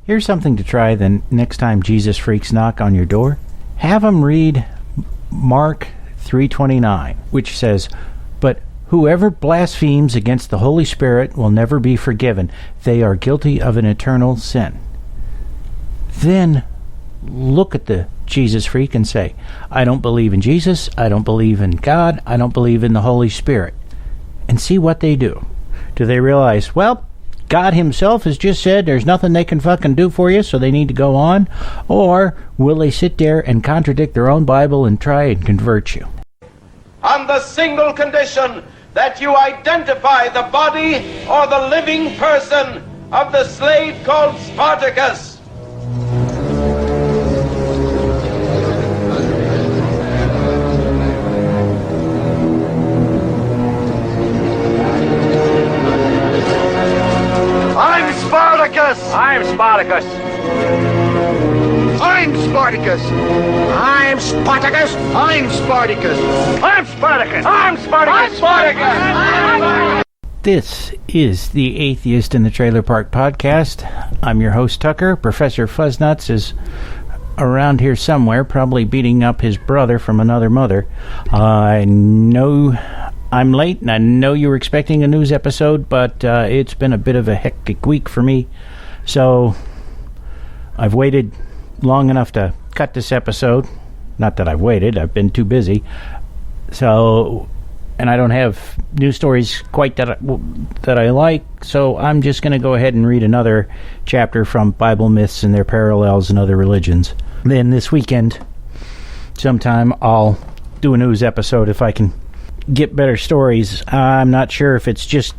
Here's something to try the next time Jesus freaks knock on your door. Have them read Mark 3:29, which says, "But whoever blasphemes against the Holy Spirit will never be forgiven. They are guilty of an eternal sin." Then look at the Jesus freak and say, "I don't believe in Jesus. I don't believe in God. I don't believe in the Holy Spirit." And see what they do. Do they realize, well, God himself has just said there's nothing they can fucking do for you, so they need to go on? Or will they sit there and contradict their own Bible and try and convert you? On the single condition that you identify the body or the living person of the slave called Spartacus. I'm Spartacus! I'm Spartacus! I'm Spartacus! I'm Spartacus! I'm Spartacus! I'm Spartacus! I'm Spartacus! I'm Spartacus! This is the Atheist in the Trailer Park podcast. I'm your host, Tucker. Professor Fuzznuts is around here somewhere, probably beating up his brother from another mother. I know I'm late, and I know you were expecting a news episode, but it's been a bit of a hectic week for me. So I've waited long enough to cut this episode. Not that I've waited, I've been too busy. So, and I don't have news stories quite that I like, so I'm just going to go ahead and read another chapter from Bible Myths and Their Parallels in Other Religions. Then this weekend, sometime, I'll do a news episode if I can get better stories. I'm not sure if it's just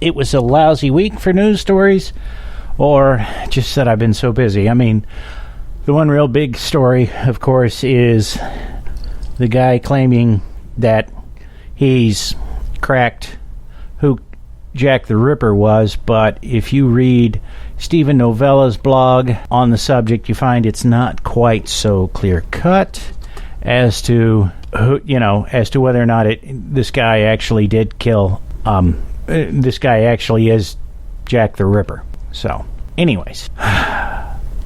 it was a lousy week for news stories or just that I've been so busy. I mean, the one real big story, of course, is the guy claiming that he's cracked who Jack the Ripper was, but if you read Stephen Novella's blog on the subject, you find it's not quite so clear-cut as to as to whether or not this guy actually did kill. This guy actually is Jack the Ripper. So, anyways,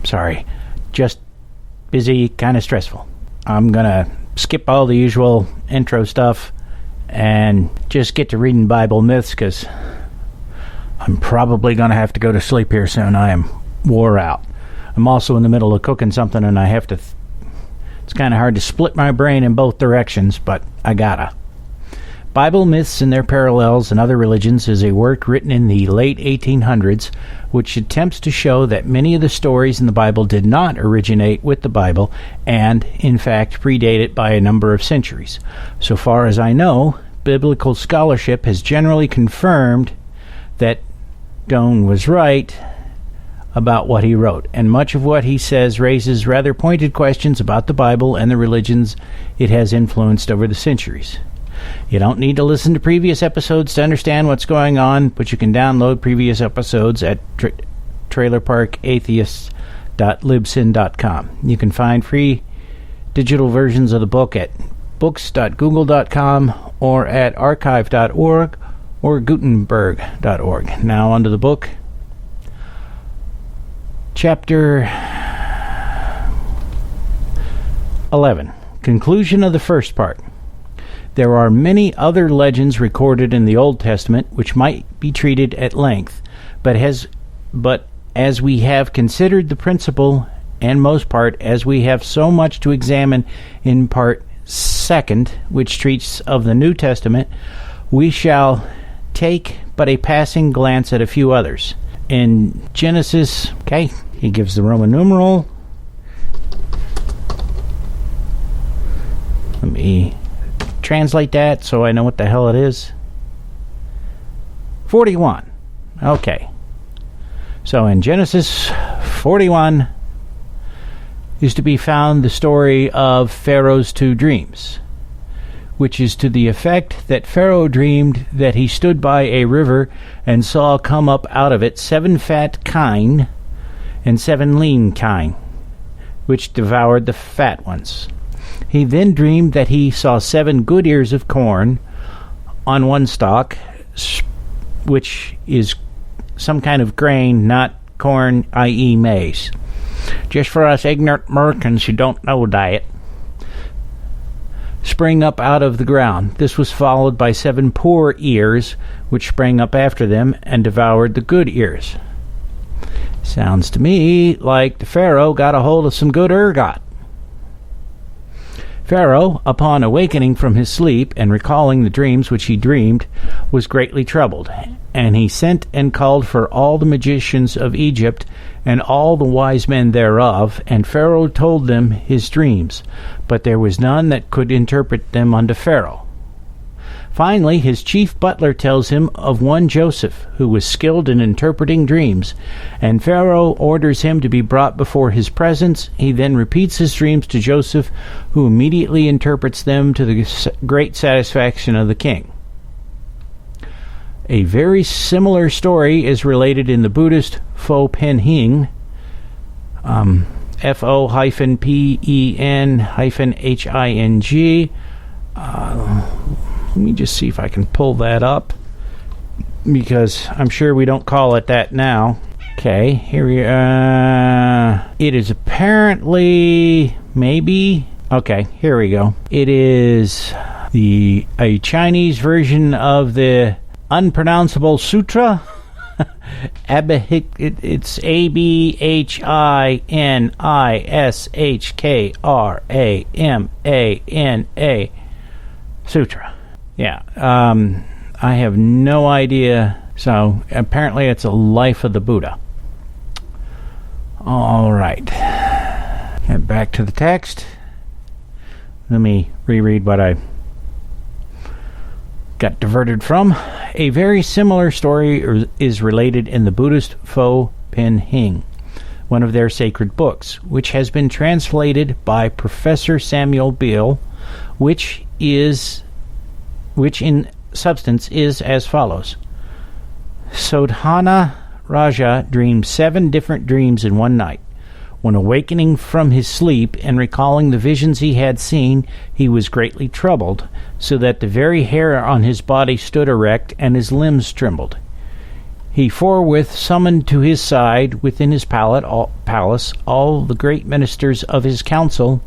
sorry, just busy, kind of stressful. I'm gonna skip all the usual intro stuff and just get to reading Bible myths because I'm probably gonna have to go to sleep here soon. I am wore out. I'm also in the middle of cooking something, and I have to. It's kind of hard to split my brain in both directions, but I gotta. Bible Myths and Their Parallels in Other Religions is a work written in the late 1800s which attempts to show that many of the stories in the Bible did not originate with the Bible and, in fact, predate it by a number of centuries. So far as I know, biblical scholarship has generally confirmed that Doane was right about what he wrote, and much of what he says raises rather pointed questions about the Bible and the religions it has influenced over the centuries. You don't need to listen to previous episodes to understand what's going on, but you can download previous episodes at trailerparkatheists.libsyn.com. You can find free digital versions of the book at books.google.com or at archive.org or gutenberg.org. Now onto the book. Chapter 11. Conclusion of the first part. There are many other legends recorded in the Old Testament which might be treated at length, but as we have considered the principle and most part, as we have so much to examine in part second, which treats of the New Testament, we shall take but a passing glance at a few others. In Genesis, okay, he gives the Roman numeral. Let me translate that so I know what the hell it is. 41. Okay. So in Genesis 41 is to be found the story of Pharaoh's two dreams, which is to the effect that Pharaoh dreamed that he stood by a river and saw come up out of it 7 fat kine and 7 lean kine, which devoured the fat ones. He then dreamed that he saw 7 good ears of corn on one stalk, which is some kind of grain not corn, i.e. maize. Just for us ignorant Americans who don't know that. Sprang up out of the ground. This was followed by 7 poor ears, which sprang up after them and devoured the good ears. Sounds to me like the Pharaoh got a hold of some good ergot. Pharaoh, upon awakening from his sleep and recalling the dreams which he dreamed, was greatly troubled, and he sent and called for all the magicians of Egypt and all the wise men thereof, and Pharaoh told them his dreams, but there was none that could interpret them unto Pharaoh. Finally, his chief butler tells him of one Joseph, who was skilled in interpreting dreams, and Pharaoh orders him to be brought before his presence. He then repeats his dreams to Joseph, who immediately interprets them to the great satisfaction of the king. A very similar story is related in the Buddhist Fo Pen Hing, F-O-P-E-N-H-I-N-G. Let me just see if I can pull that up, because I'm sure we don't call it that now. Okay, here we are. It is apparently, maybe, okay, here we go. It is a Chinese version of the unpronounceable sutra. It's Abhinishkramana Sutra. Yeah, I have no idea. So apparently it's a life of the Buddha. All right. Get back to the text. Let me reread what I got diverted from. A very similar story is related in the Buddhist Fo Pen Hing, one of their sacred books, which has been translated by Professor Samuel Beale, which in substance is as follows. Sodhana Raja dreamed 7 different dreams in one night. When awakening from his sleep and recalling the visions he had seen, he was greatly troubled, so that the very hair on his body stood erect and his limbs trembled. He forthwith summoned to his side within his palace all the great ministers of his council,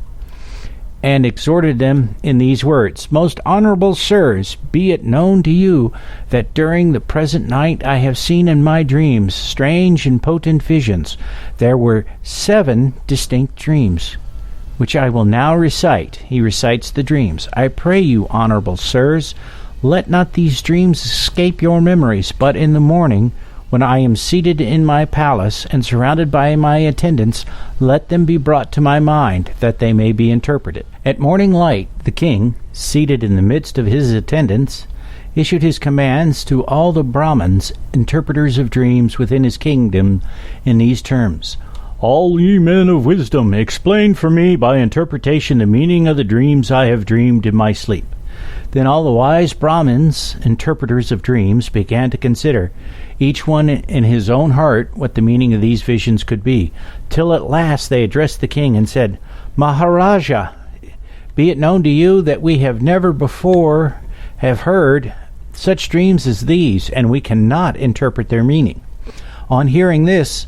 and exhorted them in these words: Most honorable sirs, be it known to you that during the present night I have seen in my dreams strange and potent visions. There were 7 distinct dreams, which I will now recite. He recites the dreams. I pray you, honorable sirs, let not these dreams escape your memories, but in the morning, when I am seated in my palace and surrounded by my attendants, let them be brought to my mind, that they may be interpreted. At morning light, the king, seated in the midst of his attendants, issued his commands to all the Brahmins, interpreters of dreams within his kingdom, in these terms: All ye men of wisdom, explain for me by interpretation the meaning of the dreams I have dreamed in my sleep. Then all the wise Brahmins, interpreters of dreams, began to consider, each one in his own heart, what the meaning of these visions could be, till at last they addressed the king and said, Maharaja, be it known to you that we have never before have heard such dreams as these, and we cannot interpret their meaning. On hearing this,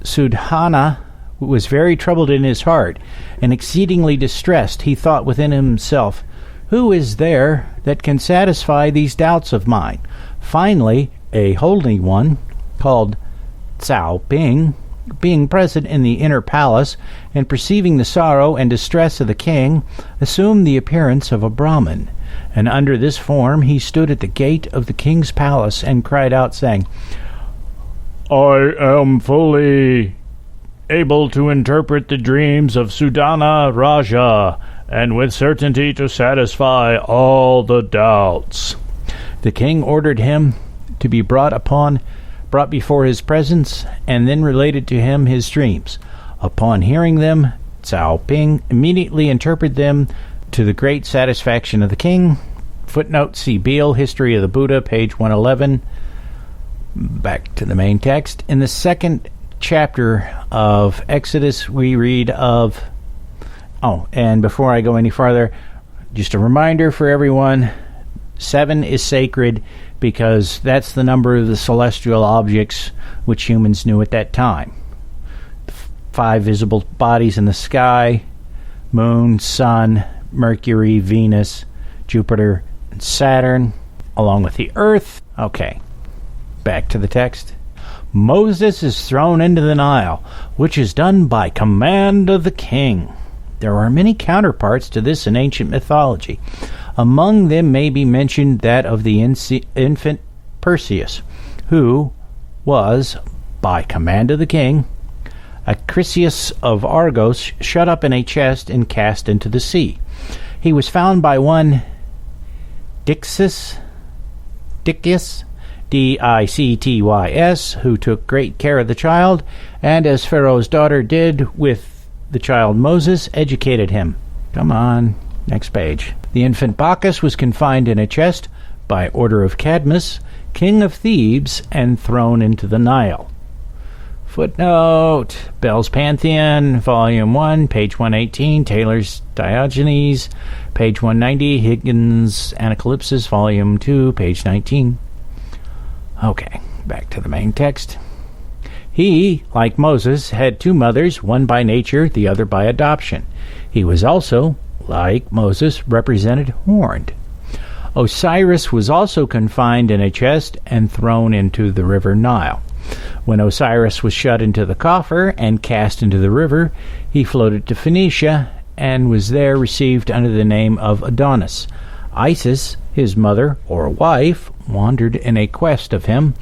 Sudhana was very troubled in his heart, and exceedingly distressed. He thought within himself, Who is there that can satisfy these doubts of mine? Finally, a holy one, called Cao Ping, being present in the inner palace, and perceiving the sorrow and distress of the king, assumed the appearance of a Brahmin. And under this form he stood at the gate of the king's palace, and cried out, saying, I am fully able to interpret the dreams of Sudhana Raja, and with certainty to satisfy all the doubts. The king ordered him to be brought before his presence, and then related to him his dreams. Upon hearing them, Cao Ping immediately interpreted them to the great satisfaction of the king. Footnote, see Beale, History of the Buddha, page 111. Back to the main text. In the 2nd chapter of Exodus, we read of... Oh, and before I go any farther, just a reminder for everyone, 7 is sacred because that's the number of the celestial objects which humans knew at that time. 5 visible bodies in the sky: Moon, Sun, Mercury, Venus, Jupiter, and Saturn, along with the Earth. Okay, back to the text. Moses is thrown into the Nile, which is done by command of the king. There are many counterparts to this in ancient mythology. Among them may be mentioned that of the infant Perseus, who was, by command of the king, Acrisius of Argos, shut up in a chest and cast into the sea. He was found by one Dictys, Dictys, who took great care of the child, and as Pharaoh's daughter did with the child Moses, educated him. Come on, next page. The infant Bacchus was confined in a chest by order of Cadmus, king of Thebes, and thrown into the Nile. Footnote: Bell's Pantheon, Volume 1, page 118, Taylor's Diogenes, page 190, Higgins' Anacalypsis, Volume 2, page 19. Okay, back to the main text. He, like Moses, had 2 mothers, one by nature, the other by adoption. He was also, like Moses, represented horned. Osiris was also confined in a chest and thrown into the river Nile. When Osiris was shut into the coffer and cast into the river, he floated to Phoenicia and was there received under the name of Adonis. Isis, his mother or wife, wandered in a quest of him,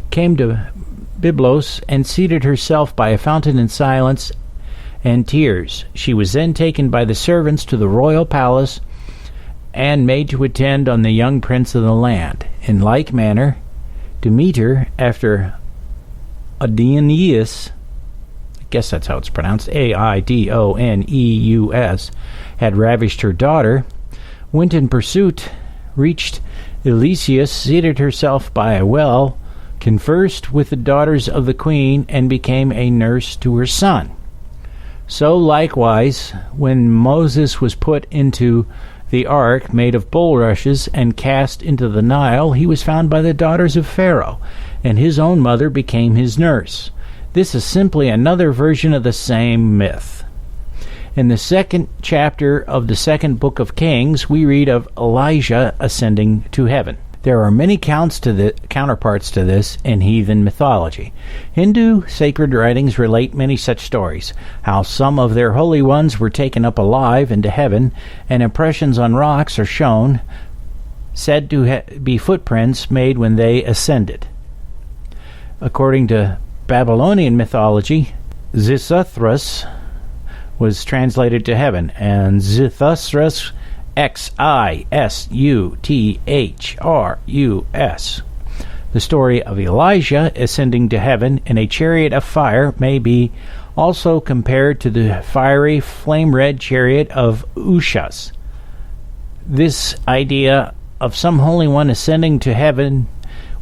came to Byblos, and seated herself by a fountain in silence and tears. She was then taken by the servants to the royal palace and made to attend on the young prince of the land. In like manner, Demeter, after Aidoneus, I guess that's how it's pronounced, Aidoneus, had ravished her daughter, went in pursuit, reached Elysius, seated herself by a well, conversed with the daughters of the queen, and became a nurse to her son. So likewise, when Moses was put into the ark made of bulrushes and cast into the Nile, he was found by the daughters of Pharaoh, and his own mother became his nurse. This is simply another version of the same myth. In the 2nd chapter of the 2nd book of Kings, we read of Elijah ascending to heaven. There are many counterparts to this in heathen mythology. Hindu sacred writings relate many such stories, how some of their holy ones were taken up alive into heaven, and impressions on rocks are shown, said to be footprints made when they ascended. According to Babylonian mythology, Xisuthros was translated to heaven, and Xisuthros, Xisuthros. The story of Elijah ascending to heaven in a chariot of fire may be also compared to the fiery, flame-red chariot of Ushas. This idea of some holy one ascending to heaven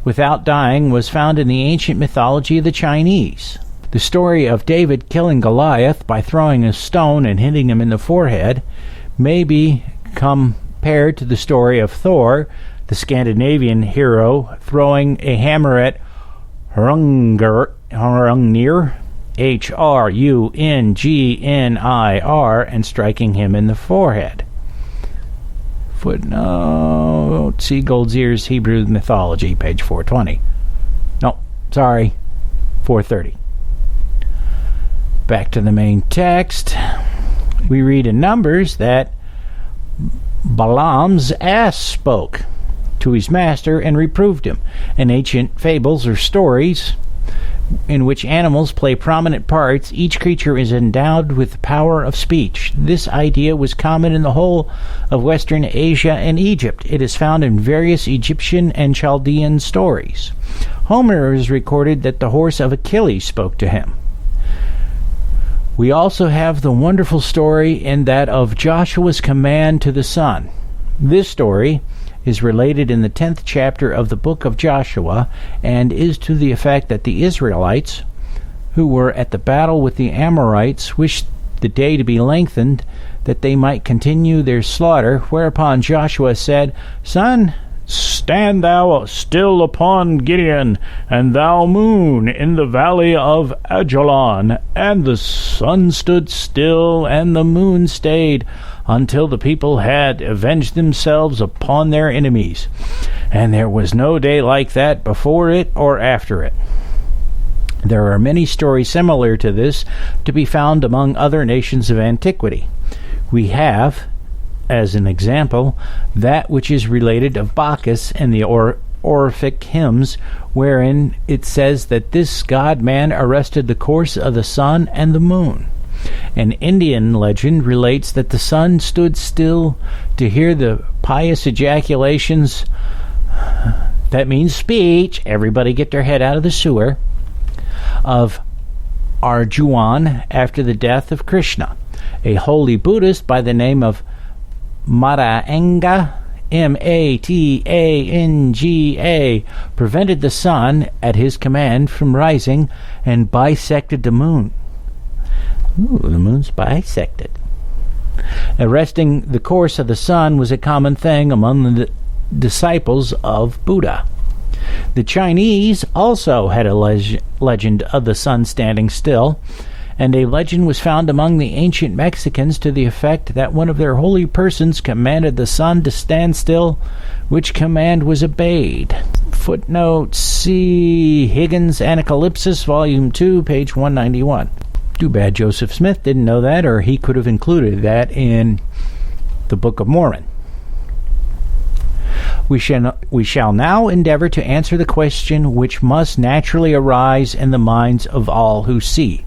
without dying was found in the ancient mythology of the Chinese. The story of David killing Goliath by throwing a stone and hitting him in the forehead may be compared to the story of Thor, the Scandinavian hero, throwing a hammer at Hrungnir, Hrungnir, and striking him in the forehead. Footnote: see Gold's Ears Hebrew Mythology, page 420. No, sorry, 430. Back to the main text. We read in Numbers that Balaam's ass spoke to his master and reproved him. In ancient fables or stories in which animals play prominent parts, each creature is endowed with the power of speech. This idea was common in the whole of Western Asia and Egypt. It is found in various Egyptian and Chaldean stories. Homer has recorded that the horse of Achilles spoke to him. We also have the wonderful story in that of Joshua's command to the sun. This story is related in the 10th chapter of the book of Joshua, and is to the effect that the Israelites, who were at the battle with the Amorites, wished the day to be lengthened, that they might continue their slaughter, whereupon Joshua said, Sun, Stand thou still upon Gideon, and thou moon in the valley of Ajalon. And the sun stood still, and the moon stayed, until the people had avenged themselves upon their enemies. And there was no day like that before it or after it. There are many stories similar to this to be found among other nations of antiquity. We have, as an example, that which is related of Bacchus in the Orphic hymns, wherein it says that this god-man arrested the course of the sun and the moon. An Indian legend relates that the sun stood still to hear the pious ejaculations, that means speech, everybody get their head out of the sewer, of Arjuan after the death of Krishna. A holy Buddhist by the name of Matanga, Matanga, prevented the sun at his command from rising and bisected the moon. Ooh, the moon's bisected. Arresting the course of the sun was a common thing among the disciples of Buddha. The Chinese also had a legend of the sun standing still, and a legend was found among the ancient Mexicans to the effect that one of their holy persons commanded the sun to stand still, which command was obeyed. Footnote C. Higgins Anacalypsis, Volume 2, page 191. Too bad Joseph Smith didn't know that, or he could have included that in the Book of Mormon. We shall now endeavor to answer the question which must naturally arise in the minds of all who see,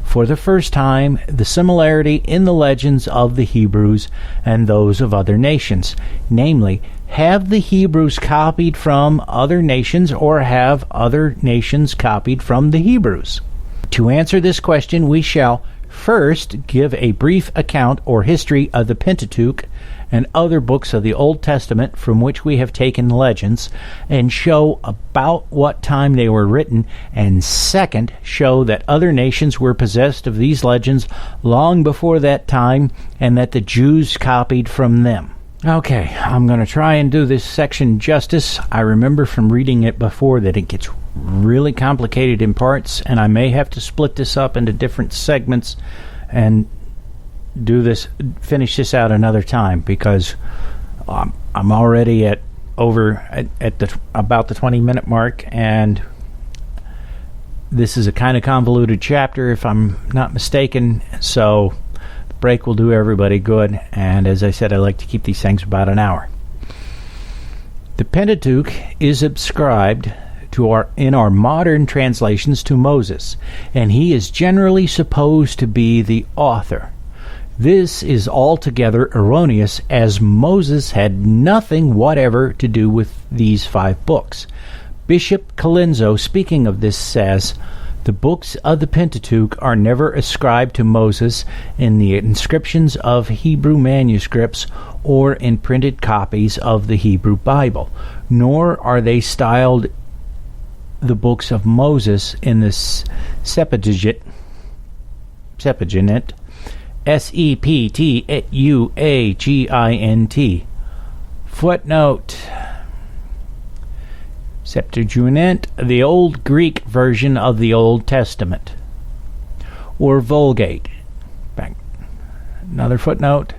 for the first time, the similarity in the legends of the Hebrews and those of other nations. Namely, have the Hebrews copied from other nations, or have other nations copied from the Hebrews? To answer this question, we shall first give a brief account or history of the Pentateuch and other books of the Old Testament from which we have taken legends, and show about what time they were written, and second, show that other nations were possessed of these legends long before that time, and that the Jews copied from them. Okay, I'm going to try and do this section justice. I remember from reading it before that it gets really complicated in parts, and I may have to split this up into different segments and finish this out another time, because I'm already at about the 20-minute mark, and this is a kind of convoluted chapter, if I'm not mistaken, so the break will do everybody good, and as I said, I like to keep these things about an hour. The Pentateuch is ascribed in our modern translations to Moses, and he is generally supposed to be the author. This is altogether erroneous, as Moses had nothing whatever to do with these 5 books. Bishop Colenso, speaking of this, says, "The books of the Pentateuch are never ascribed to Moses in the inscriptions of Hebrew manuscripts or in printed copies of the Hebrew Bible, nor are they styled the books of Moses in the Septuagint, Septuagint, Footnote: Septuagint, the Old Greek version of the Old Testament, or Vulgate. Another footnote: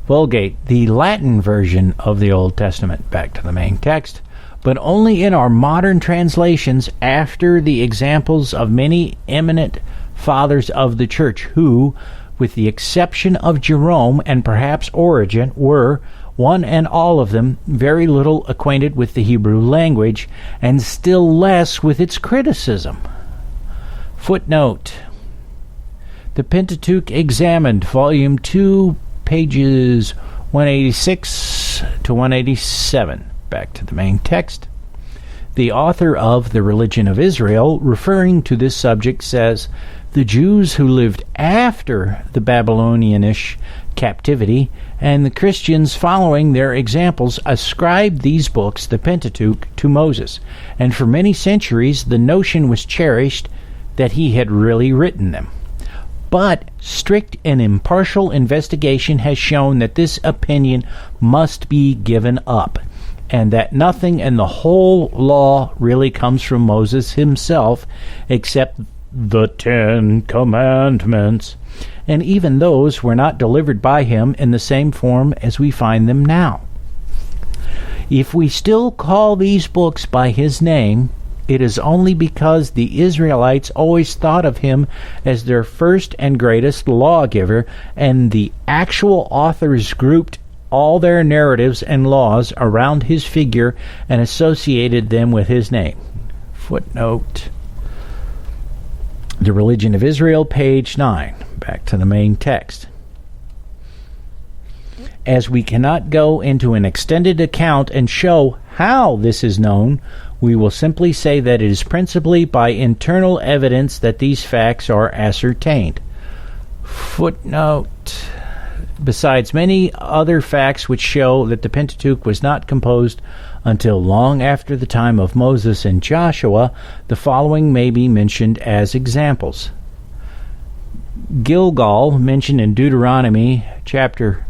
Vulgate, the Latin version of the Old Testament. Back to the main text. But only in our modern translations, after the examples of many eminent fathers of the Church who, with the exception of Jerome and perhaps Origen, were, one and all of them, very little acquainted with the Hebrew language, and still less with its criticism. Footnote: The Pentateuch Examined, Volume 2, pages 186 to 187. Back to the main text. The author of The Religion of Israel, referring to this subject, says, "The Jews who lived after the Babylonianish captivity and the Christians following their examples ascribed these books, the Pentateuch, to Moses, and for many centuries the notion was cherished that he had really written them. But strict and impartial investigation has shown that this opinion must be given up, and that nothing in the whole law really comes from Moses himself except the 10 Commandments, and even those were not delivered by him in the same form as we find them now. If we still call these books by his name, it is only because the Israelites always thought of him as their first and greatest lawgiver, and the actual authors grouped all their narratives and laws around his figure and associated them with his name. Footnote. The Religion of Israel, page 9. Back to the main text. As we cannot go into an extended account and show how this is known, we will simply say that it is principally by internal evidence that these facts are ascertained. Footnote. Besides many other facts which show that the Pentateuch was not composed until long after the time of Moses and Joshua, the following may be mentioned as examples. Gilgal, mentioned in Deuteronomy chapter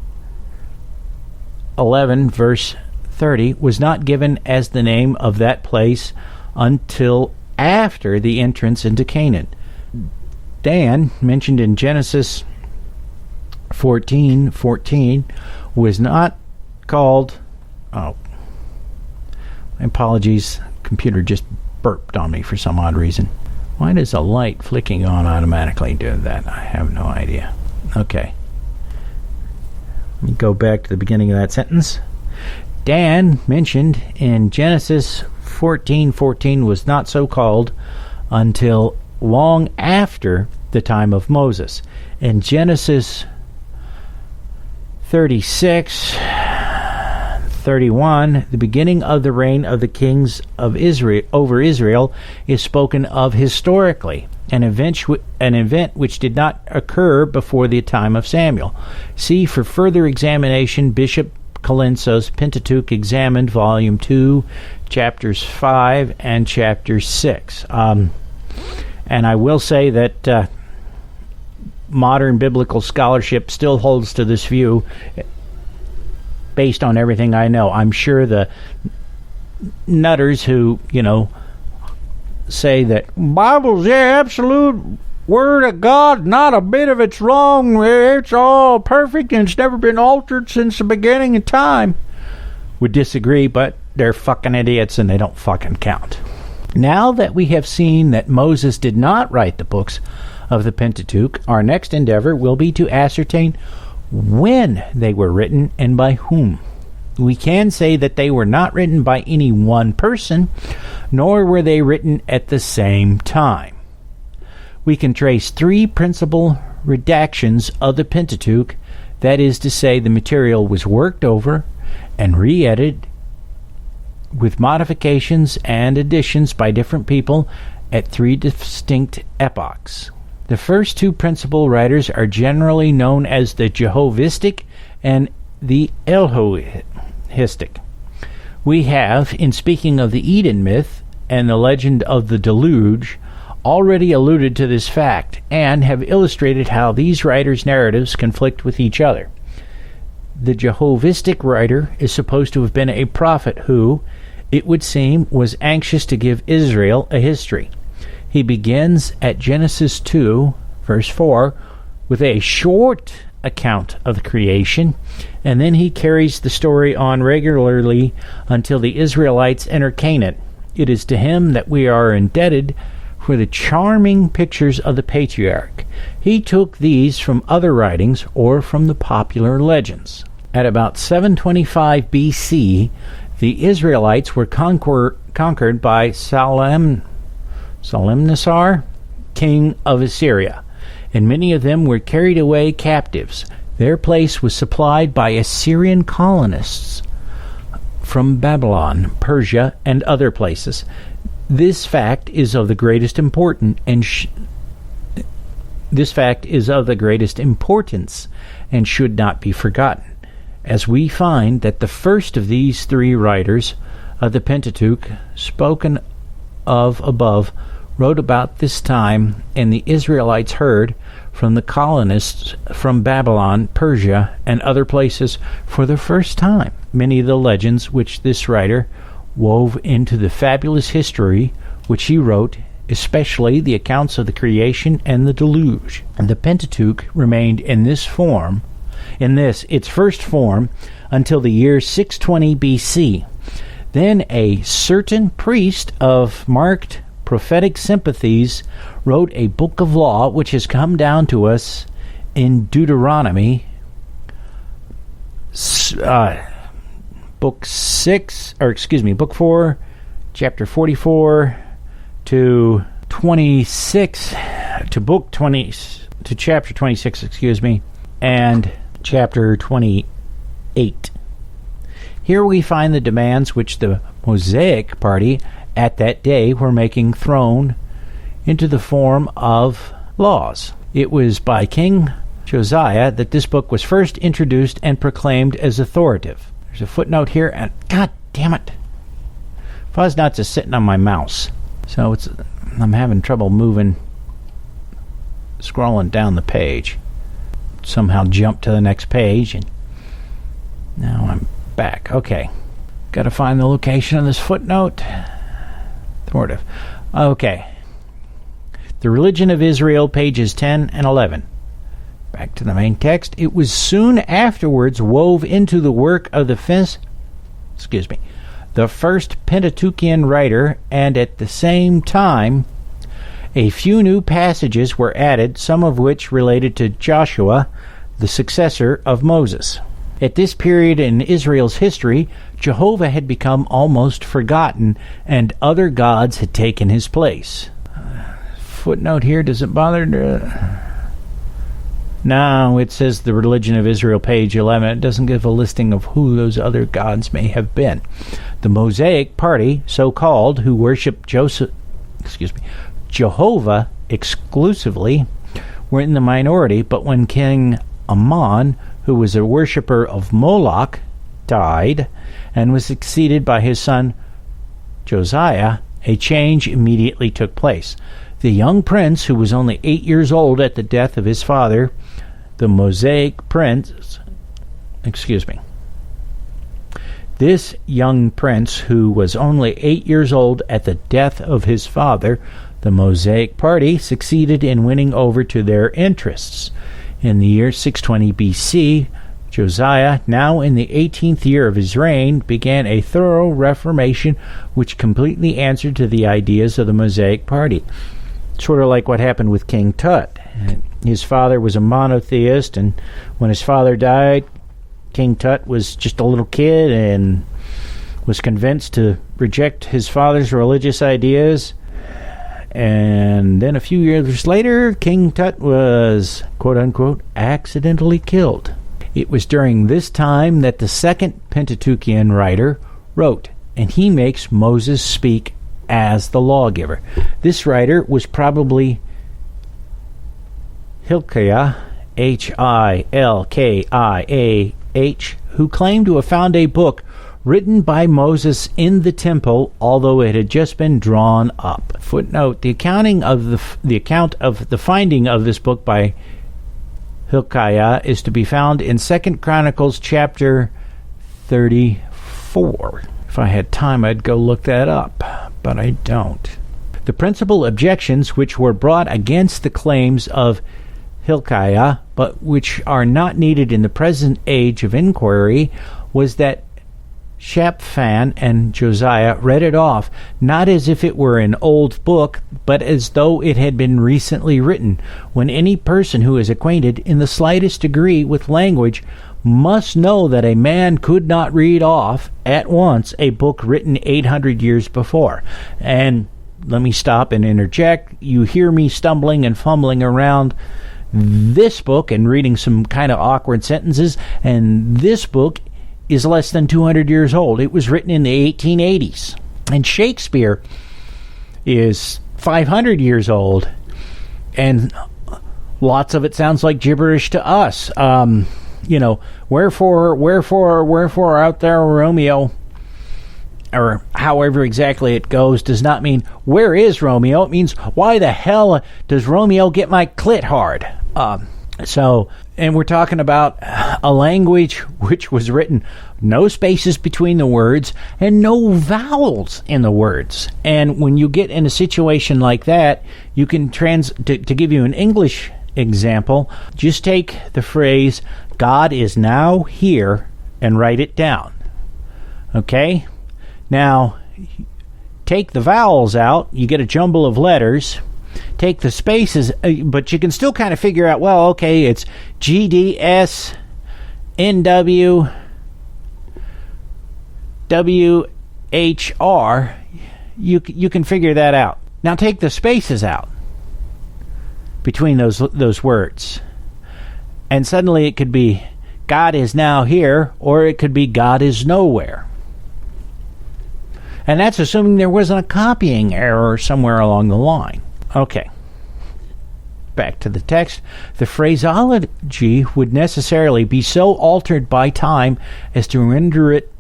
11, verse 30, was not given as the name of that place until after the entrance into Canaan. Dan, mentioned in Genesis 14:14, was not called... Oh, my apologies. Computer just burped on me for some odd reason. Why does a light flicking on automatically do that? I have no idea. Okay. Let me go back to the beginning of that sentence. Dan, mentioned in Genesis 14:14, was not so called until long after the time of Moses. In Genesis 36:31, the beginning of the reign of the kings of Israel over Israel is spoken of historically, an event which did not occur before the time of Samuel. See for further examination Bishop Colenso's Pentateuch Examined, Volume 2, Chapters 5 and Chapter 6. And I will say that modern biblical scholarship still holds to this view based on everything I know. I'm sure the nutters who, say that Bible's the absolute Word of God, not a bit of it's wrong, it's all perfect and it's never been altered since the beginning of time, would disagree, but they're fucking idiots and they don't fucking count. Now that we have seen that Moses did not write the books of the Pentateuch, our next endeavor will be to ascertain when they were written and by whom. We can say that they were not written by any one person, nor were they written at the same time. We can trace three principal redactions of the Pentateuch, that is to say, the material was worked over and re-edited with modifications and additions by different people at three distinct epochs. The first two principal writers are generally known as the Jehovistic and the Elohistic. We have, in speaking of the Eden myth and the legend of the deluge, already alluded to this fact and have illustrated how these writers' narratives conflict with each other. The Jehovistic writer is supposed to have been a prophet who, it would seem, was anxious to give Israel a history. He begins at Genesis 2, verse 4, with a short account of the creation, and then he carries the story on regularly until the Israelites enter Canaan. It is to him that we are indebted for the charming pictures of the patriarch. He took these from other writings or from the popular legends. At about 725 BC, the Israelites were conquered by Salmnassar, king of Assyria, and many of them were carried away captives. Their place was supplied by Assyrian colonists from Babylon, Persia, and other places. This fact is of the greatest importance and should not be forgotten, as we find that the first of these three writers of the Pentateuch spoken of above wrote about this time, and the Israelites heard from the colonists from Babylon, Persia, and other places for the first time many of the legends which this writer wove into the fabulous history which he wrote, especially the accounts of the creation and the deluge. And the Pentateuch remained in this, its first form, until the year 620 BC. Then a certain priest of marked prophetic sympathies wrote a book of law which has come down to us in Deuteronomy, book 4, chapter 44 to 26, to book 20, to chapter 26, and chapter 28. Here we find the demands which the Mosaic party at that day were making thrown into the form of laws. It was by King Josiah that this book was first introduced and proclaimed as authoritative. There's a footnote here, and God damn it, Fuzznuts is sitting on my mouse, so I'm having trouble scrolling down the page. Somehow jumped to the next page, and now I'm back. Okay, got to find the location of this footnote. Authoritative. Okay. The Religion of Israel, pages 10 and 11. Back to the main text. It was soon afterwards wove into the work of the first Pentateuchian writer, and at the same time a few new passages were added, some of which related to Joshua, the successor of Moses. At this period in Israel's history, Jehovah had become almost forgotten, and other gods had taken his place. Footnote here, does it bother to... No, it says the Religion of Israel, page 11. It doesn't give a listing of who those other gods may have been. The Mosaic party, so-called, who worship Jehovah exclusively, were in the minority, but when King Ammon, who was a worshipper of Moloch, died and was succeeded by his son Josiah, a change immediately took place. The young prince, who was only 8 years old at the death of his father, the Mosaic prince, This young prince, who was only 8 years old at the death of his father, the Mosaic party succeeded in winning over to their interests. In the year 620 BC, Josiah, now in the 18th year of his reign, began a thorough reformation which completely answered to the ideas of the Mosaic party. Sort of like what happened with King Tut. His father was a monotheist, and when his father died, King Tut was just a little kid and was convinced to reject his father's religious ideas. And then a few years later, King Tut was, quote-unquote, accidentally killed. It was during this time that the second Pentateuchian writer wrote, and he makes Moses speak as the lawgiver. This writer was probably Hilkiah, Hilkiah, who claimed to have found a book written by Moses in the temple, although it had just been drawn up. Footnote: the account of the finding of this book by Hilkiah is to be found in 2 Chronicles chapter 34. If I had time, I'd go look that up, but I don't. The principal objections which were brought against the claims of Hilkiah, but which are not needed in the present age of inquiry, was that Shaphan and Josiah read it off, not as if it were an old book, but as though it had been recently written, when any person who is acquainted in the slightest degree with language must know that a man could not read off at once a book written 800 years before. And let me stop and interject. You hear me stumbling and fumbling around this book and reading some kind of awkward sentences, and this book is less than 200 years old. It was written in the 1880s. And Shakespeare is 500 years old, and lots of it sounds like gibberish to us. Wherefore art thou, Romeo? or however exactly it goes, does not mean, where is Romeo? It means, why the hell does Romeo get my clit hard? And we're talking about a language which was written no spaces between the words and no vowels in the words. And when you get in a situation like that, you can to give you an English example, just take the phrase, God is now here, and write it down. Okay? Now, take the vowels out, you get a jumble of letters. Take the spaces, but you can still kind of figure out, well, okay, it's GDS, NW, WHR. You can figure that out. Now take the spaces out between those words. And suddenly it could be God is now here, or it could be God is nowhere. And that's assuming there wasn't a copying error somewhere along the line. Okay. Back to the text. The phraseology would necessarily be so altered by time as to render it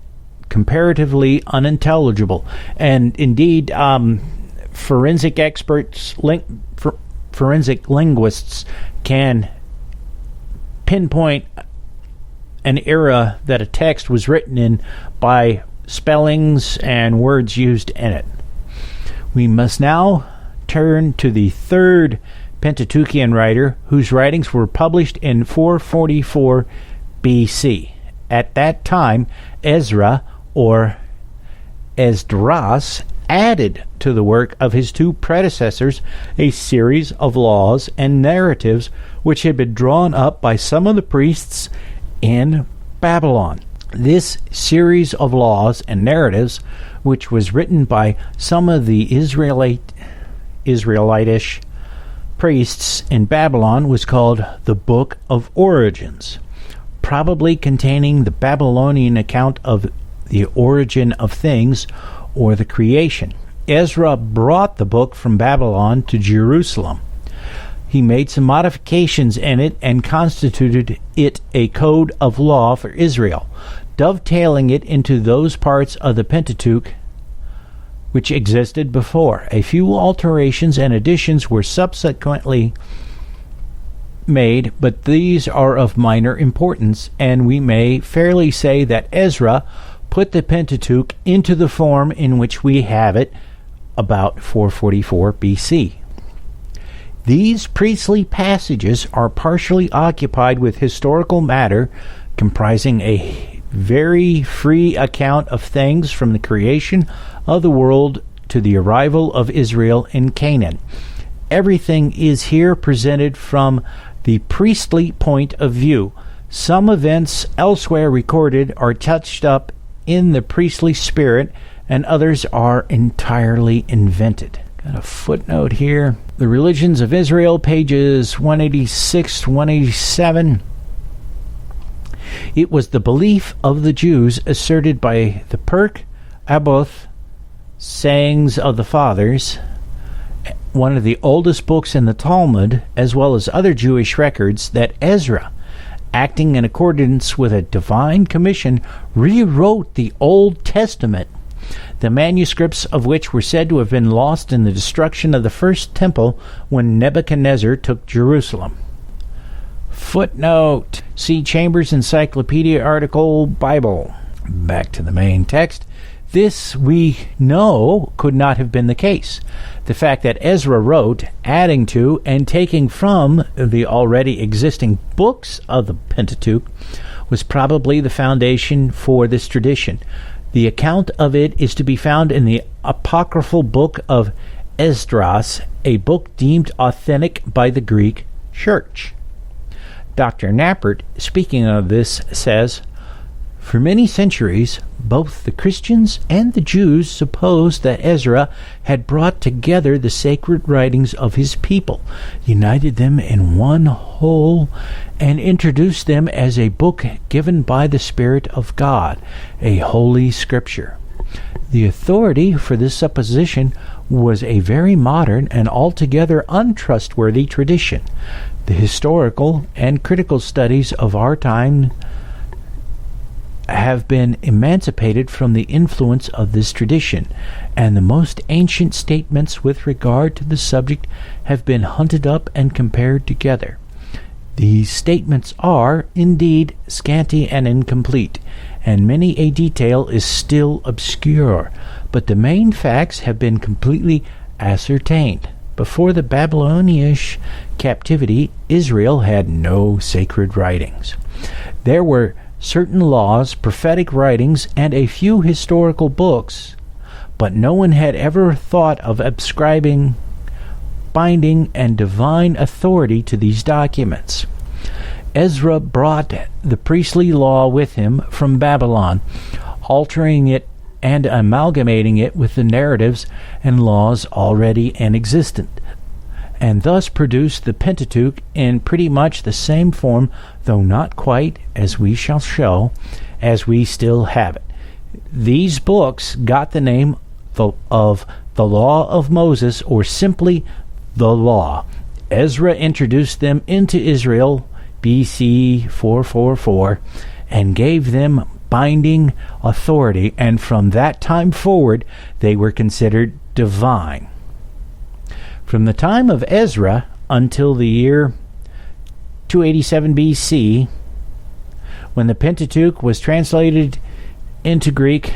comparatively unintelligible. And indeed, forensic experts, forensic linguists can pinpoint an era that a text was written in by spellings and words used in it. We must now turn to the third Pentateuchian writer whose writings were published in 444 BC. At that time, Ezra, or Esdras, added to the work of his two predecessors a series of laws and narratives which had been drawn up by some of the priests in Babylon. This series of laws and narratives, which was written by some of the Israelitish priests in Babylon, was called the Book of Origins, probably containing the Babylonian account of the origin of things, or the creation. Ezra brought the book from Babylon to Jerusalem. He made some modifications in it and constituted it a code of law for Israel, dovetailing it into those parts of the Pentateuch which existed before. A few alterations and additions were subsequently made, but these are of minor importance, and we may fairly say that Ezra put the Pentateuch into the form in which we have it about 444 BC. These priestly passages are partially occupied with historical matter comprising a very free account of things from the creation of the world to the arrival of Israel in Canaan. Everything is here presented from the priestly point of view. Some events elsewhere recorded are touched up in the priestly spirit, and others are entirely invented. Got a footnote here. The Religions of Israel, pages 186 to 187. It was the belief of the Jews asserted by the Perk Aboth, Sayings of the Fathers, one of the oldest books in the Talmud, as well as other Jewish records, that Ezra, acting in accordance with a divine commission, rewrote the Old Testament, the manuscripts of which were said to have been lost in the destruction of the first temple when Nebuchadnezzar took Jerusalem. Footnote. See Chambers Encyclopedia article, Bible. Back to the main text. This, we know, could not have been the case. The fact that Ezra wrote, adding to and taking from the already existing books of the Pentateuch, was probably the foundation for this tradition. The account of it is to be found in the apocryphal book of Esdras, a book deemed authentic by the Greek Church. Dr. Knappert, speaking of this, says, "For many centuries, both the Christians and the Jews supposed that Ezra had brought together the sacred writings of his people, united them in one whole, and introduced them as a book given by the Spirit of God, a holy scripture. The authority for this supposition was a very modern and altogether untrustworthy tradition. The historical and critical studies of our time have been emancipated from the influence of this tradition, and the most ancient statements with regard to the subject have been hunted up and compared together. These statements are, indeed, scanty and incomplete, and many a detail is still obscure, but the main facts have been completely ascertained. Before the Babylonian captivity, Israel had no sacred writings. There were certain laws, prophetic writings, and a few historical books, but no one had ever thought of ascribing binding and divine authority to these documents. Ezra brought the priestly law with him from Babylon, altering it and amalgamating it with the narratives and laws already in existence, and thus produced the Pentateuch in pretty much the same form, though not quite, as we shall show, as we still have it. These books got the name of the Law of Moses, or simply the Law. Ezra introduced them into Israel BC 444 and gave them binding authority, and from that time forward they were considered divine. From the time of Ezra until the year 287 BC, when the Pentateuch was translated into Greek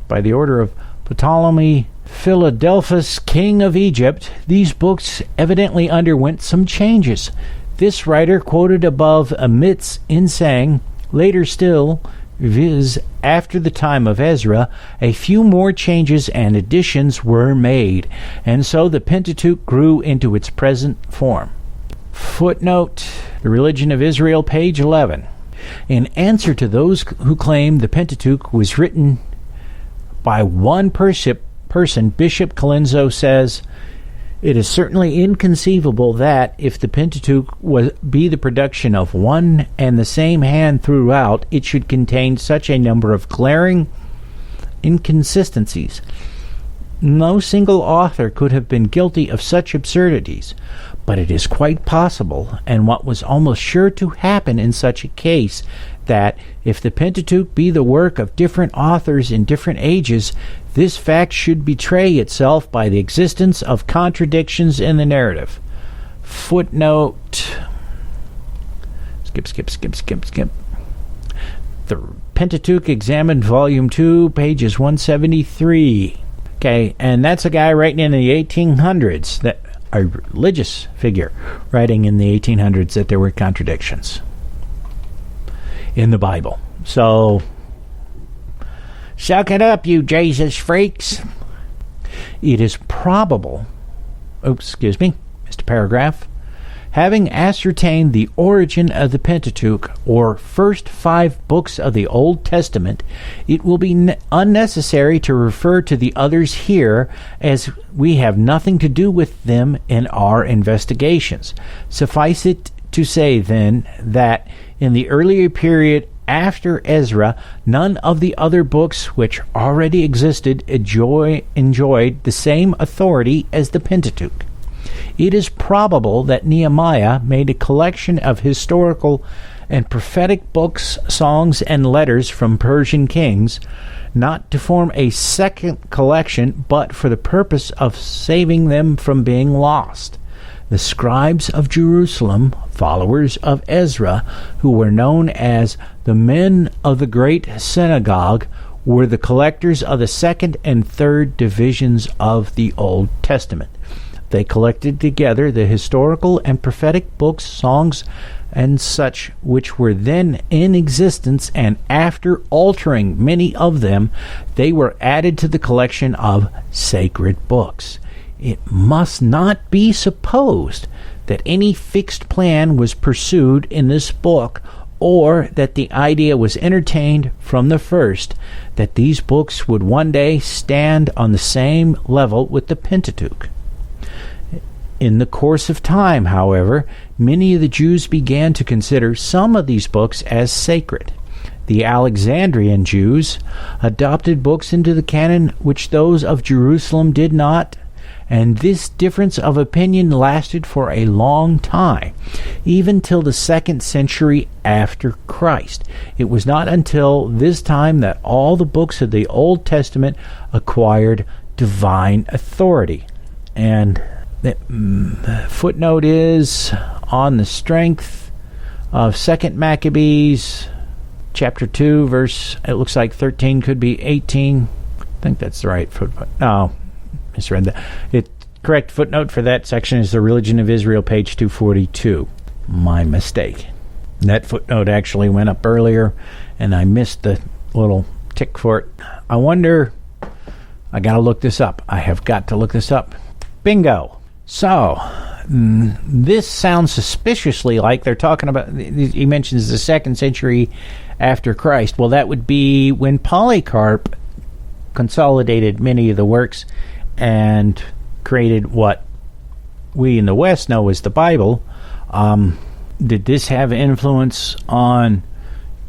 by the order of Ptolemy Philadelphus, king of Egypt, these books evidently underwent some changes. This writer quoted above omits in saying, later still, viz., after the time of Ezra, a few more changes and additions were made, and so the Pentateuch grew into its present form. Footnote, The Religion of Israel, page 11. In answer to those who claim the Pentateuch was written by one person, Bishop Colenso says, it is certainly inconceivable that, if the Pentateuch be the production of one and the same hand throughout, it should contain such a number of glaring inconsistencies. No single author could have been guilty of such absurdities, but it is quite possible, and what was almost sure to happen in such a case, that, if the Pentateuch be the work of different authors in different ages, this fact should betray itself by the existence of contradictions in the narrative. Footnote. Skip. The Pentateuch Examined, Volume 2, pages 173. Okay, and that's a guy writing in the 1800s, that a religious figure writing in the 1800s, that there were contradictions in the Bible. So, suck it up, you Jesus freaks. It is probable, Mr. Paragraph, having ascertained the origin of the Pentateuch, or first 5 books of the Old Testament, it will be unnecessary to refer to the others here, as we have nothing to do with them in our investigations. Suffice it to say, then, that in the earlier period after Ezra, none of the other books which already existed enjoyed the same authority as the Pentateuch. It is probable that Nehemiah made a collection of historical and prophetic books, songs, and letters from Persian kings, not to form a second collection, but for the purpose of saving them from being lost. The scribes of Jerusalem, followers of Ezra, who were known as the men of the great synagogue, were the collectors of the second and third divisions of the Old Testament. They collected together the historical and prophetic books, songs, and such which were then in existence, and after altering many of them, they were added to the collection of sacred books. It must not be supposed that any fixed plan was pursued in this book, or that the idea was entertained from the first that these books would one day stand on the same level with the Pentateuch. In the course of time, however, many of the Jews began to consider some of these books as sacred. The Alexandrian Jews adopted books into the canon which those of Jerusalem did not, and this difference of opinion lasted for a long time. even till the 2nd century after Christ. It was not until this time that all the books of the Old Testament acquired divine authority. And the footnote is on the strength of 2nd Maccabees, chapter 2, verse, it looks like 13, could be 18. I think that's the right footnote. No, misread that. Correct footnote for that section is the Religion of Israel, page 242. My mistake. That footnote actually went up earlier, and I missed the little tick for it. I wonder, I got to look this up. I have got to look this up. Bingo. So, this sounds suspiciously like they're talking about, he mentions the 2nd century after Christ. Well, that would be when Polycarp consolidated many of the works and created what we in the West know as the Bible. Did this have influence on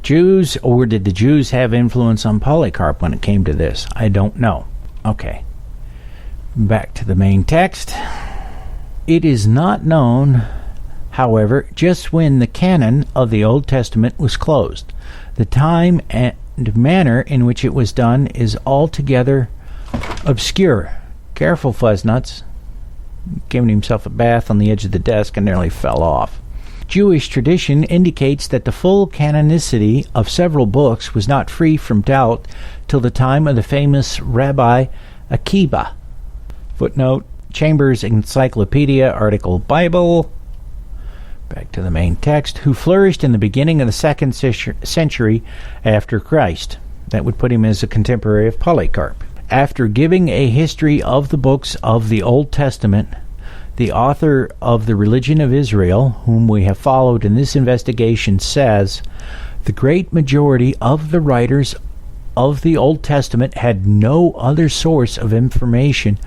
Jews, or did the Jews have influence on Polycarp when it came to this? I don't know. Okay. Back to the main text. It is not known, however, just when the canon of the Old Testament was closed. The time and manner in which it was done is altogether obscure. Careful, Fuzznuts. Giving himself a bath on the edge of the desk and nearly fell off. Jewish tradition indicates that the full canonicity of several books was not free from doubt till the time of the famous Rabbi Akiba. Footnote, Chambers Encyclopedia, article Bible. Back to the main text. Who flourished in the beginning of the 2nd century after Christ. That would put him as a contemporary of Polycarp. After giving a history of the books of the Old Testament, the author of the Religion of Israel, whom we have followed in this investigation, says, the great majority of the writers of the Old Testament had no other source of information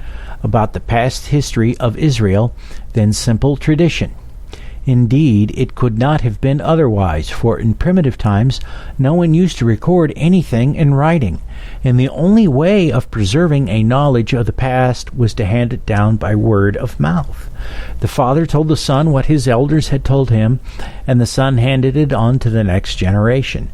about the past history of Israel than simple tradition. Indeed, it could not have been otherwise, for in primitive times no one used to record anything in writing, and the only way of preserving a knowledge of the past was to hand it down by word of mouth. The father told the son what his elders had told him, and the son handed it on to the next generation.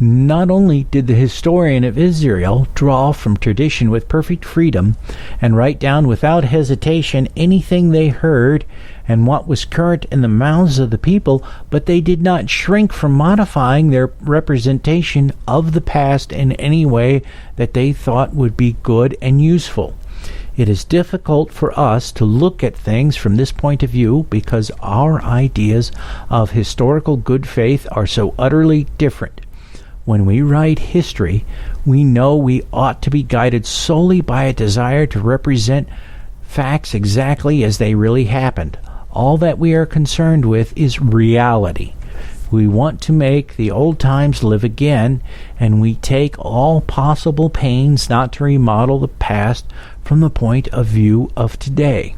Not only did the historian of Israel draw from tradition with perfect freedom and write down without hesitation anything they heard and what was current in the mouths of the people, but they did not shrink from modifying their representation of the past in any way that they thought would be good and useful. It is difficult for us to look at things from this point of view because our ideas of historical good faith are so utterly different. When we write history, we know we ought to be guided solely by a desire to represent facts exactly as they really happened. All that we are concerned with is reality. We want to make the old times live again, and we take all possible pains not to remodel the past from the point of view of today.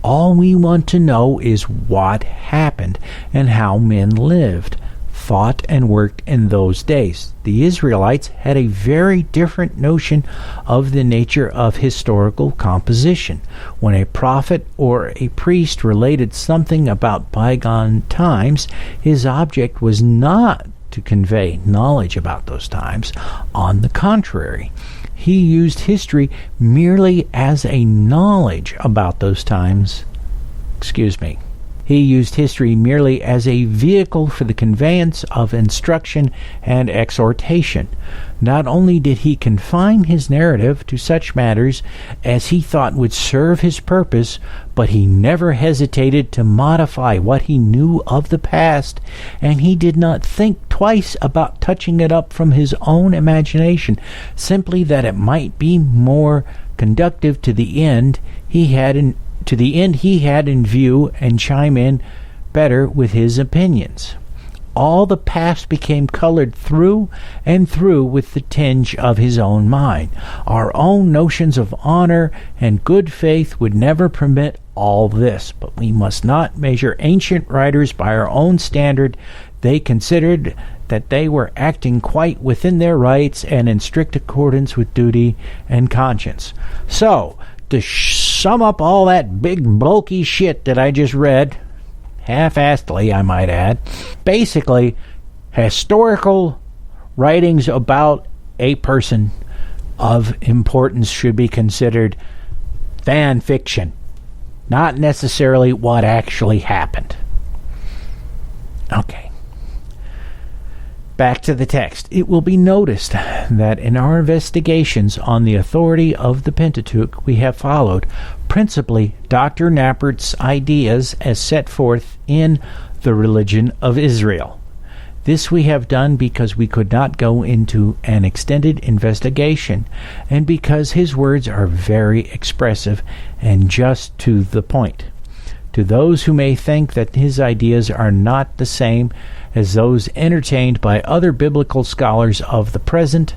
All we want to know is what happened and how men lived, thought, and worked in those days. The Israelites had a very different notion of the nature of historical composition. When a prophet or a priest related something about bygone times, his object was not to convey knowledge about those times. On the contrary, he used history merely as a knowledge about those times. He used history merely as a vehicle for the conveyance of instruction and exhortation. Not only did he confine his narrative to such matters as he thought would serve his purpose, but he never hesitated to modify what he knew of the past, and he did not think twice about touching it up from his own imagination, simply that it might be more conducive to the end he had in view and chime in better with his opinions. All the past became colored through and through with the tinge of his own mind. Our own notions of honor and good faith would never permit all this, but we must not measure ancient writers by our own standard. They considered that they were acting quite within their rights and in strict accordance with duty and conscience. So, to sum up all that big bulky shit that I just read, half-assedly, I might add. Basically, historical writings about a person of importance should be considered fan fiction, not necessarily what actually happened. Okay. Back to the text. It will be noticed that in our investigations on the authority of the Pentateuch, we have followed principally Dr. Knappert's ideas as set forth in The Religion of Israel. This we have done because we could not go into an extended investigation, and because his words are very expressive and just to the point. To those who may think that his ideas are not the same as those entertained by other biblical scholars of the present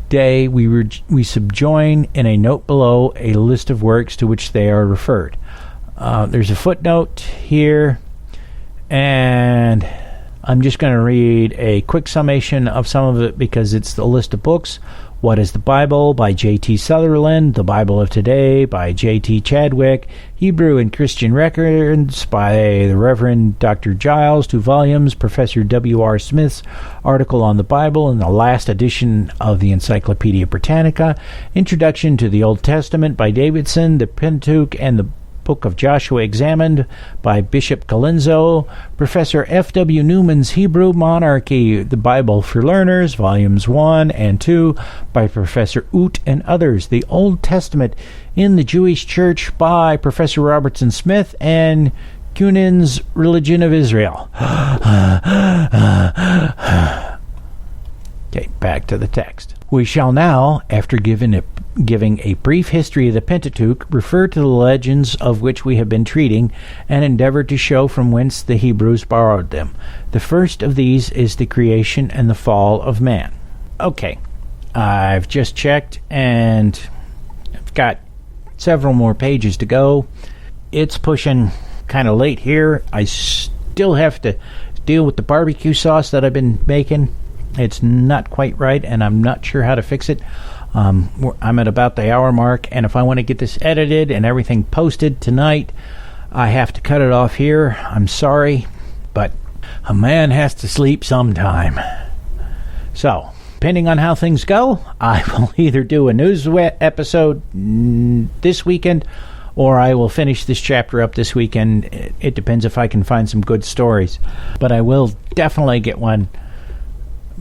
day, we subjoin in a note below a list of works to which they are referred. There's a footnote here, and I'm just going to read a quick summation of some of it because it's the list of books. What is the Bible? By J.T. Sutherland. The Bible of Today by J.T. Chadwick. Hebrew and Christian Records by the Reverend Dr. Giles. 2 volumes. Professor W.R. Smith's article on the Bible in the last edition of the Encyclopedia Britannica. Introduction to the Old Testament by Davidson. The Pentateuch and the Book of Joshua Examined by Bishop Colenso. Professor F.W. Newman's Hebrew Monarchy, The Bible for Learners, Volumes 1 and 2 by Professor Oot and others. The Old Testament in the Jewish Church by Professor Robertson Smith and Cunin's Religion of Israel. Okay, back to the text. We shall now, after giving a brief history of the Pentateuch, refer to the legends of which we have been treating and endeavor to show from whence the Hebrews borrowed them. The first of these is the creation and the fall of man. Okay, I've just checked and I've got several more pages to go. It's pushing kind of late here. I still have to deal with the barbecue sauce that I've been making. It's not quite right, and I'm not sure how to fix it. I'm at about the hour mark, and if I want to get this edited and everything posted tonight, I have to cut it off here. I'm sorry, but a man has to sleep sometime. So, depending on how things go, I will either do a news episode this weekend, or I will finish this chapter up this weekend. It depends if I can find some good stories. But I will definitely get one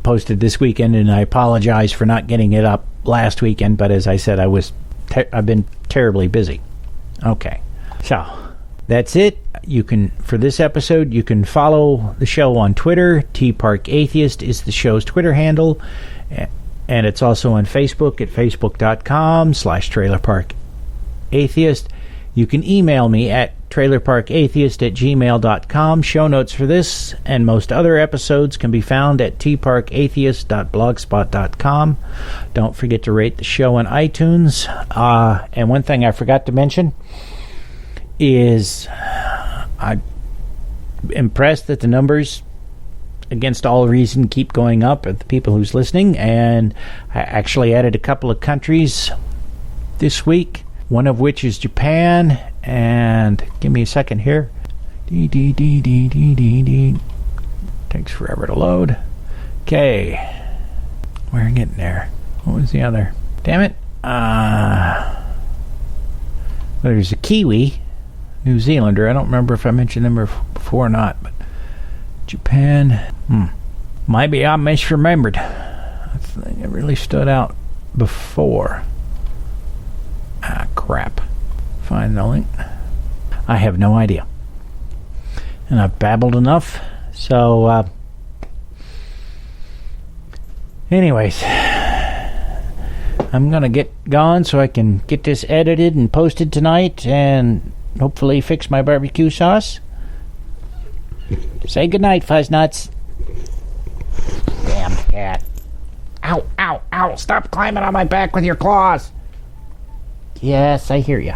posted this weekend, and I apologize for not getting it up last weekend, but as I said, I've been terribly busy. Okay, so that's it. You can, for this episode, you can follow the show on Twitter. TParkAtheist is the show's Twitter handle, and it's also on Facebook at facebook.com/trailerparkatheist. You can email me at trailerparkatheist@gmail.com. Show notes for this and most other episodes can be found at tparkatheist.blogspot.com. Don't forget to rate the show on iTunes. And one thing I forgot to mention is I'm impressed that the numbers, against all reason, keep going up at the people who's listening, and I actually added a couple of countries this week, one of which is Japan, and give me a second here. Takes forever to load. Okay, we're getting there. What was the other? Damn it. There's a Kiwi, New Zealander. I don't remember if I mentioned them before or not, but Japan. Maybe I misremembered. I think it really stood out before. Crap. Find the link. I have no idea. And I've babbled enough. So, anyways, I'm going to get going so I can get this edited and posted tonight and hopefully fix my barbecue sauce. Say goodnight, Fuzznuts. Damn cat. Ow, ow, ow. Stop climbing on my back with your claws. Yes, I hear you.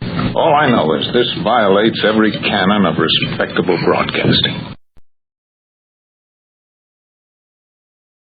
All I know is this violates every canon of respectable broadcasting.